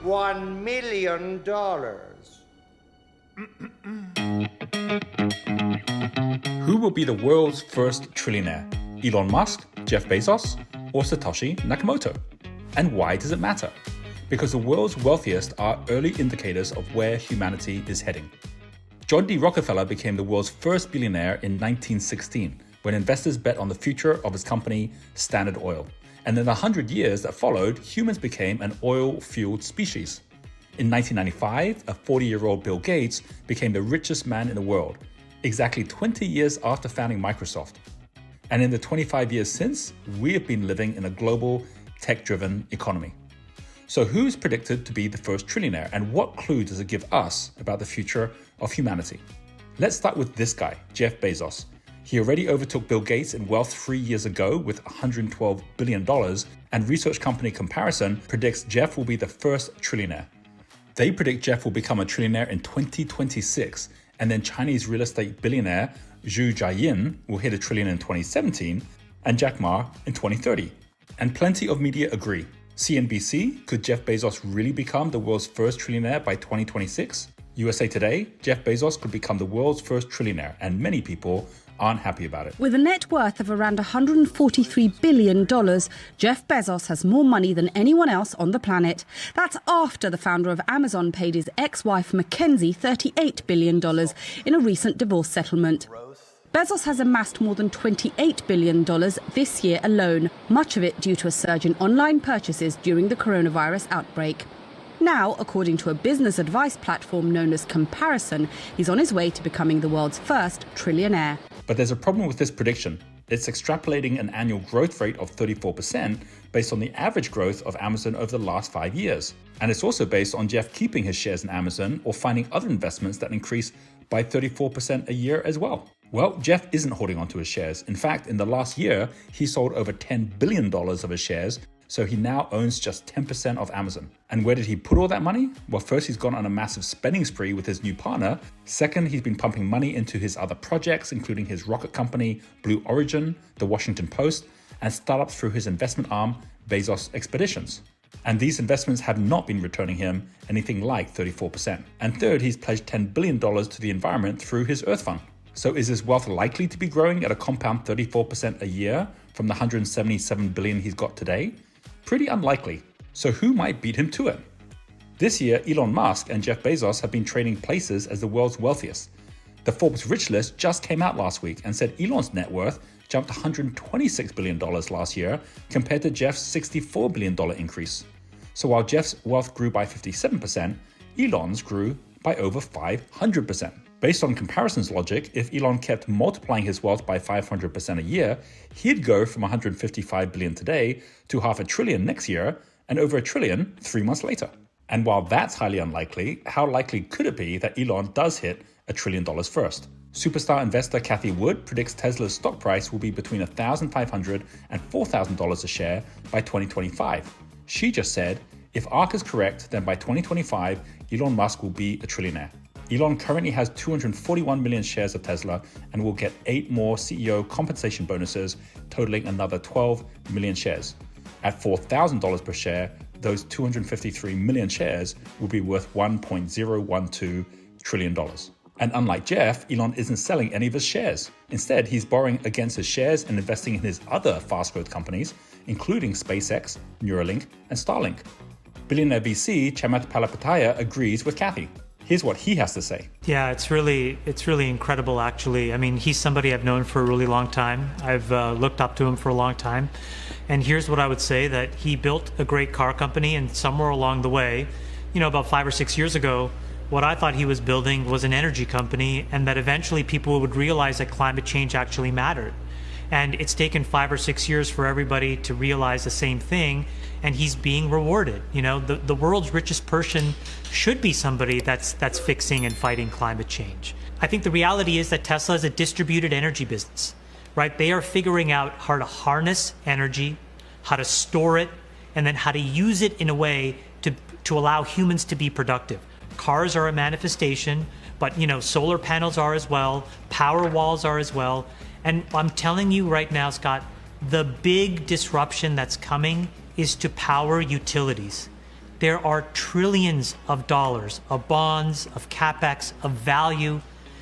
$1 million. Who will be the world's first trillionaire? Elon Musk, Jeff Bezos, or Satoshi Nakamoto? And why does it matter? Because the world's wealthiest are early indicators of where humanity is heading. John D. Rockefeller became the world's first billionaire in 1916 when investors bet on the future of his company, Standard Oil. And in the 100 years that followed, humans became an oil-fueled species. In 1995, a 40-year-old Bill Gates became the richest man in the world, exactly 20 years after founding Microsoft. And in the 25 years since, we have been living in a global, tech-driven economy. So who's predicted to be the first trillionaire, and what clue does it give us about the future of humanity? Let's start with this guy, Jeff Bezos. He already overtook Bill Gates in wealth 3 years ago with $112 billion, and research company Comparison predicts Jeff will be the first trillionaire. They predict Jeff will become a trillionaire in 2026, and then Chinese real estate billionaire Zhu Jiayin will hit $1 trillion in 2017, and Jack Ma in 2030. And plenty of media agree. CNBC, could Jeff Bezos really become the world's first trillionaire by 2026? USA Today, Jeff Bezos could become the world's first trillionaire, and many people aren't happy about it. With a net worth of around $143 billion, Jeff Bezos has more money than anyone else on the planet. That's after the founder of Amazon paid his ex-wife Mackenzie $38 billion in a recent divorce settlement. Bezos has amassed more than $28 billion this year alone, much of it due to a surge in online purchases during the coronavirus outbreak. Now, according to a business advice platform known as Comparison, he's on his way to becoming the world's first trillionaire. But there's a problem with this prediction. It's extrapolating an annual growth rate of 34% based on the average growth of Amazon over the last 5 years. And it's also based on Jeff keeping his shares in Amazon or finding other investments that increase by 34% a year as well. Well, Jeff isn't holding on to his shares. In fact, in the last year, he sold over $10 billion of his shares, so he now owns just 10% of Amazon. And where did he put all that money? Well, first, he's gone on a massive spending spree with his new partner. Second, he's been pumping money into his other projects, including his rocket company, Blue Origin, The Washington Post, and startups through his investment arm, Bezos Expeditions. And these investments have not been returning him anything like 34%. And third, he's pledged $10 billion to the environment through his Earth Fund. So is his wealth likely to be growing at a compound 34% a year from the $177 billion he's got today? Pretty unlikely. So who might beat him to it? This year, Elon Musk and Jeff Bezos have been trading places as the world's wealthiest. The Forbes Rich List just came out last week and said Elon's net worth jumped $126 billion last year compared to Jeff's $64 billion increase. So while Jeff's wealth grew by 57%, Elon's grew by over 500%. Based on Comparison's logic, if Elon kept multiplying his wealth by 500% a year, he'd go from $155 billion today to $500 billion next year and over $1 trillion 3 months later. And while that's highly unlikely, how likely could it be that Elon does hit $1 trillion first? Superstar investor Cathie Wood predicts Tesla's stock price will be between $1,500 and $4,000 a share by 2025. She just said, if ARK is correct, then by 2025, Elon Musk will be a trillionaire. Elon currently has 241 million shares of Tesla and will get 8 more CEO compensation bonuses, totaling another 12 million shares. At $4,000 per share, those 253 million shares will be worth $1.012 trillion. And unlike Jeff, Elon isn't selling any of his shares. Instead, he's borrowing against his shares and investing in his other fast growth companies, including SpaceX, Neuralink, and Starlink. Billionaire VC Chamath Palihapitiya agrees with Cathie. Here's what he has to say. Yeah, it's really incredible, actually. I mean, he's somebody I've known for a really long time. I've looked up to him for a long time. And here's what I would say, that he built a great car company, and somewhere along the way, about 5 or 6 years ago, what I thought he was building was an energy company, and that eventually people would realize that climate change actually mattered. And it's taken 5 or 6 years for everybody to realize the same thing, and he's being rewarded. The world's richest person should be somebody that's fixing and fighting climate change. I think the reality is that Tesla is a distributed energy business, right? They are figuring out how to harness energy, how to store it, and then how to use it in a way to allow humans to be productive. Cars are a manifestation, but solar panels are as well, power walls are as well. And I'm telling you right now, Scott, the big disruption that's coming is to power utilities. There are trillions of dollars of bonds, of capex, of value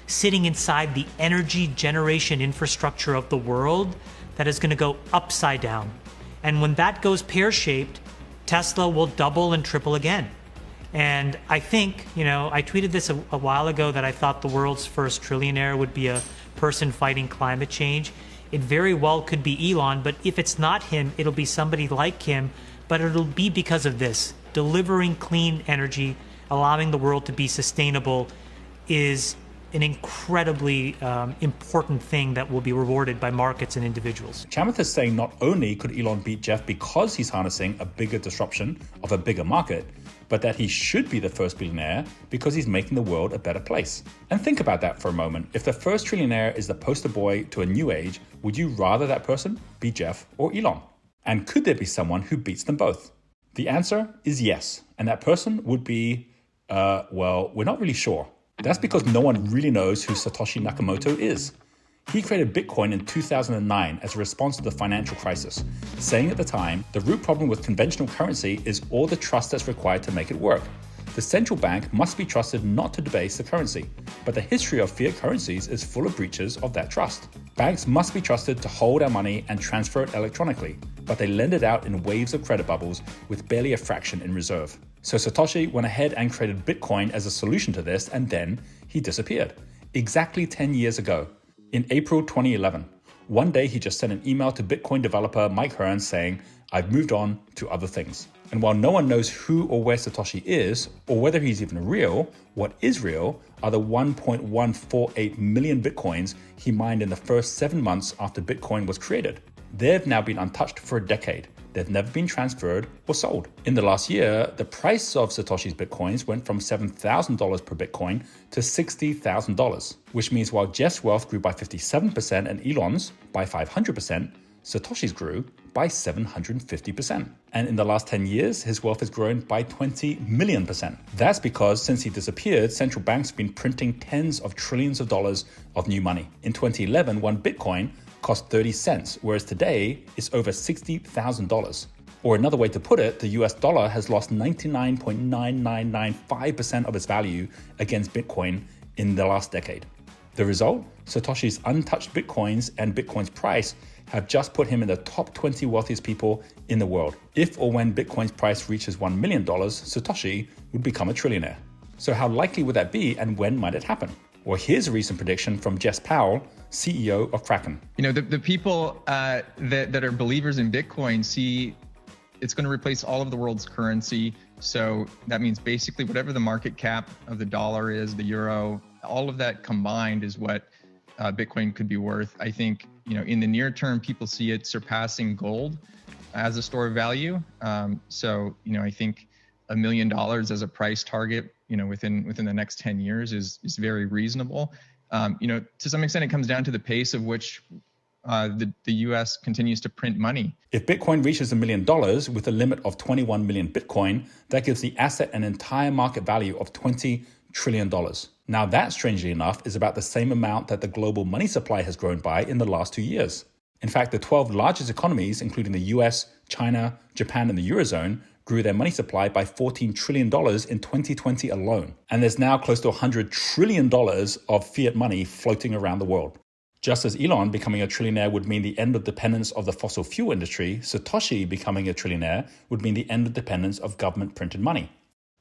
sitting inside the energy generation infrastructure of the world that is going to go upside down. And when that goes pear-shaped, Tesla will double and triple again. And I think, I tweeted this a while ago that I thought the world's first trillionaire would be a person fighting climate change. It very well could be Elon, but if it's not him, it'll be somebody like him, but it'll be because of this. Delivering clean energy, allowing the world to be sustainable is an incredibly important thing that will be rewarded by markets and individuals. Chamath is saying not only could Elon beat Jeff because he's harnessing a bigger disruption of a bigger market, but that he should be the first billionaire because he's making the world a better place. And think about that for a moment. If the first trillionaire is the poster boy to a new age, would you rather that person be Jeff or Elon? And could there be someone who beats them both? The answer is yes. And that person would be, we're not really sure. That's because no one really knows who Satoshi Nakamoto is. He created Bitcoin in 2009 as a response to the financial crisis, saying at the time, the root problem with conventional currency is all the trust that's required to make it work. The central bank must be trusted not to debase the currency, but the history of fiat currencies is full of breaches of that trust. Banks must be trusted to hold our money and transfer it electronically, but they lend it out in waves of credit bubbles with barely a fraction in reserve. So Satoshi went ahead and created Bitcoin as a solution to this, and then he disappeared. Exactly 10 years ago, in April 2011. One day he just sent an email to Bitcoin developer Mike Hearn saying, "I've moved on to other things." And while no one knows who or where Satoshi is, or whether he's even real, what is real are the 1.148 million Bitcoins he mined in the first 7 months after Bitcoin was created. They've now been untouched for a decade. They've never been transferred or sold. In the last year, the price of Satoshi's Bitcoins went from $7,000 per Bitcoin to $60,000, which means while Jeff's wealth grew by 57% and Elon's by 500%, Satoshi's grew by 750%. And in the last 10 years, his wealth has grown by 20 million%. That's because since he disappeared, central banks have been printing tens of trillions of dollars of new money. In 2011, one Bitcoin cost 30 cents, whereas today it's over $60,000. Or another way to put it, the US dollar has lost 99.9995% of its value against Bitcoin in the last decade. The result? Satoshi's untouched Bitcoins and Bitcoin's price have just put him in the top 20 wealthiest people in the world. If or when Bitcoin's price reaches $1 million, Satoshi would become a trillionaire. So how likely would that be, and when might it happen? Well, here's a recent prediction from Jess Powell, CEO of Kraken. The people that are believers in Bitcoin see it's going to replace all of the world's currency. So that means basically whatever the market cap of the dollar is, the euro, all of that combined is what Bitcoin could be worth. I think, in the near term, people see it surpassing gold as a store of value. I think $1 million as a price target, within the next 10 years is very reasonable. To some extent, it comes down to the pace of which the U.S. continues to print money. If Bitcoin reaches $1 million with a limit of 21 million Bitcoin, that gives the asset an entire market value of $20 trillion. Now that, strangely enough, is about the same amount that the global money supply has grown by in the last 2 years. In fact, the 12 largest economies, including the US, China, Japan, and the Eurozone, grew their money supply by $14 trillion in 2020 alone. And there's now close to $100 trillion of fiat money floating around the world. Just as Elon becoming a trillionaire would mean the end of dependence of the fossil fuel industry, Satoshi becoming a trillionaire would mean the end of dependence of government printed money.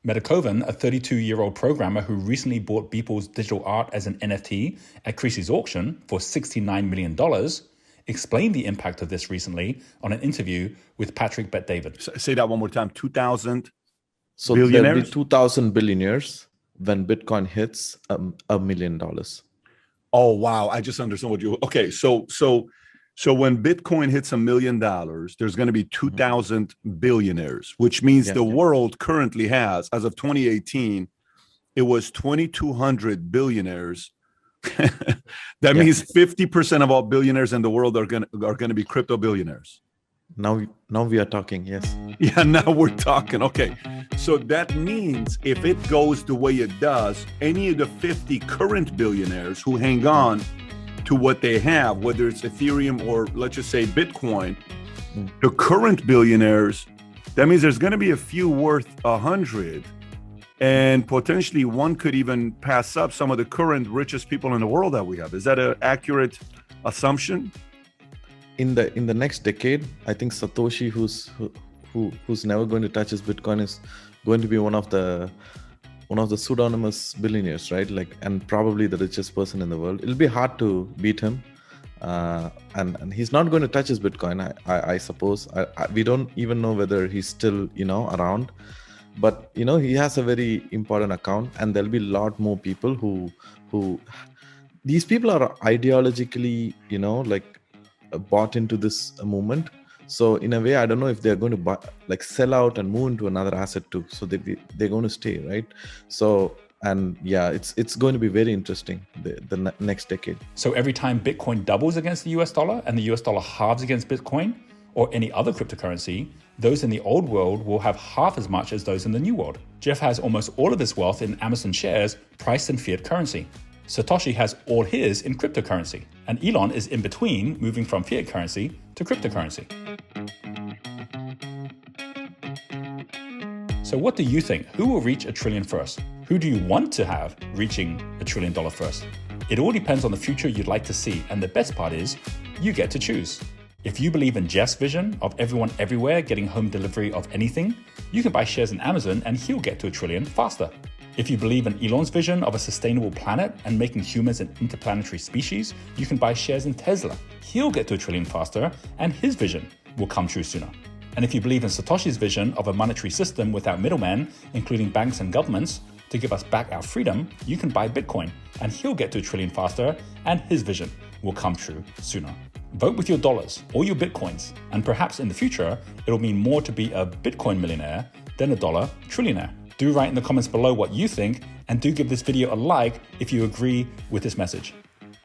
Metakovan, a 32-year-old programmer who recently bought Beeple's digital art as an NFT at Christie's auction for $69 million, explained the impact of this recently on an interview with Patrick Bet-David. Say that one more time. 2,000 so billionaires? There'll be 2,000 billionaires when Bitcoin hits $1 million. Oh, wow. I just understand what you... Okay, so when Bitcoin hits $1 million, there's going to be 2,000 billionaires, which means the world currently has, as of 2018, it was 2,200 billionaires. That means 50% of all billionaires in the world are going to be crypto billionaires. Now we are talking, yes. Yeah, now we're talking. Okay. So that means if it goes the way it does, any of the 50 current billionaires who hang on to what they have, whether it's Ethereum or let's just say Bitcoin, the current billionaires That means there's going to be a few worth 100, and potentially one could even pass up some of the current richest people in the world that we have. Is that an accurate assumption? In the next decade, I think Satoshi, who's never going to touch his Bitcoin, is going to be one of the pseudonymous billionaires, right? Like, and probably the richest person in the world. It'll be hard to beat him, and he's not going to touch his Bitcoin. I suppose. We don't even know whether he's still around, but he has a very important account, and there'll be a lot more people who these people are ideologically bought into this movement. So in a way, I don't know if they're going to sell out and move into another asset too. So they're going to stay, right? So, and yeah, it's going to be very interesting the next decade. So every time Bitcoin doubles against the US dollar and the US dollar halves against Bitcoin or any other cryptocurrency, those in the old world will have half as much as those in the new world. Jeff has almost all of his wealth in Amazon shares priced in fiat currency. Satoshi has all his in cryptocurrency, and Elon is in between, moving from fiat currency to cryptocurrency. So what do you think? Who will reach $1 trillion first? Who do you want to have reaching $1 trillion first? It all depends on the future you'd like to see, and the best part is, you get to choose. If you believe in Jeff's vision of everyone everywhere getting home delivery of anything, you can buy shares in Amazon and he'll get to $1 trillion faster. If you believe in Elon's vision of a sustainable planet and making humans an interplanetary species, you can buy shares in Tesla. He'll get to $1 trillion faster, and his vision will come true sooner. And if you believe in Satoshi's vision of a monetary system without middlemen, including banks and governments, to give us back our freedom, you can buy Bitcoin, and he'll get to $1 trillion faster, and his vision will come true sooner. Vote with your dollars or your Bitcoins, and perhaps in the future, it'll mean more to be a Bitcoin millionaire than a dollar trillionaire. Do write in the comments below what you think, and do give this video a like if you agree with this message.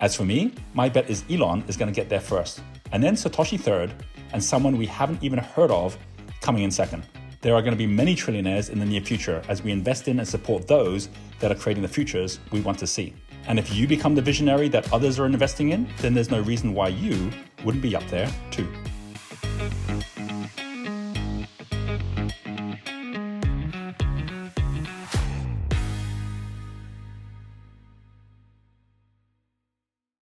As for me, my bet is Elon is going to get there first, and then Satoshi third, and someone we haven't even heard of coming in second. There are going to be many trillionaires in the near future as we invest in and support those that are creating the futures we want to see. And if you become the visionary that others are investing in, then there's no reason why you wouldn't be up there too.